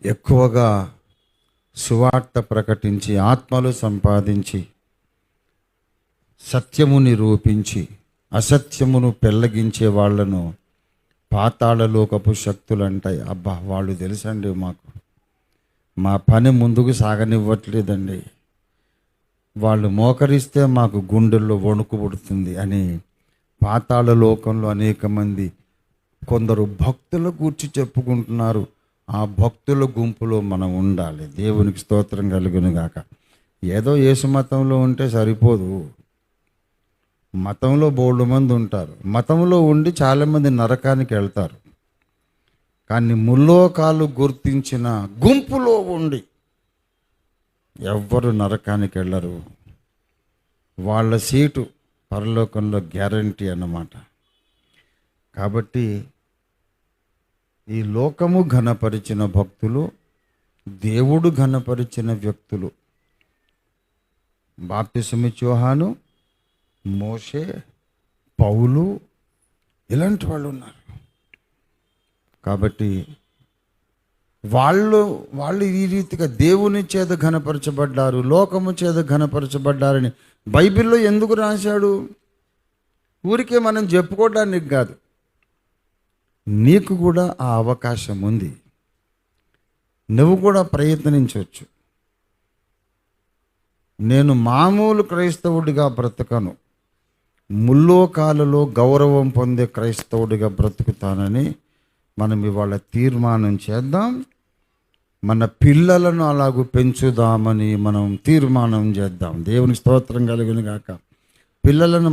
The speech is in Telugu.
ఎక్కువగా సువార్త ప్రకటించి ఆత్మలు సంపాదించి సత్యము నిరూపించి అసత్యమును పెళ్ళగించే వాళ్ళను పాతాళలోకపు శక్తులు అంటాయి. అబ్బా, వాళ్ళు తెలుసండి, మాకు మా పని ముందుకు సాగనివ్వట్లేదండి, వాళ్ళు మోకరిస్తే మాకు గుండెల్లో వణుకు పుడుతుంది అని పాతాళ లోకంలో అనేక మంది కొందరు భక్తుల గూర్చి చెప్పుకుంటున్నారు. ఆ భక్తుల గుంపులో మనం ఉండాలి. దేవునికి స్తోత్రం కలుగును గాక. ఏదో యేసు మతంలో ఉంటే సరిపోదు. మతంలో బోల్డు మంది ఉంటారు. మతంలో ఉండి చాలామంది నరకానికి వెళ్తారు. కానీ ముల్లోకాలు గుర్తించిన గుంపులో ఉండి ఎవ్వరు నరకానికి వెళ్ళరు. వాళ్ళ సీటు పరలోకంలో గ్యారంటీ అన్నమాట. కాబట్టి ఈ లోకము ఘనపరిచిన భక్తులు, దేవుడు ఘనపరిచిన వ్యక్తులు బాప్తిసమిచ్చు యోహాను, మోషే, పౌలు, ఇలాంటి వాళ్ళు ఉన్నారు. కాబట్టి వాళ్ళు ఈ రీతిగా దేవుని చేత ఘనపరచబడ్డారు, లోకము చేత ఘనపరచబడ్డారని బైబిల్లో ఎందుకు రాశాడు? ఊరికే మనం చెప్పుకోవడానికి కాదు. నీకు కూడా ఆ అవకాశం ఉంది. నువ్వు కూడా ప్రయత్నించవచ్చు. నేను మామూలు క్రైస్తవుడిగా బ్రతకను, ముల్లోకాలలో గౌరవం పొందే క్రైస్తవుడిగా బ్రతుకుతానని మనం ఇవాళ తీర్మానం చేద్దాం. మన పిల్లలను అలాగూ పెంచుదామని మనం తీర్మానం చేద్దాం. దేవుని స్తోత్రం కలుగును గాక. పిల్లలను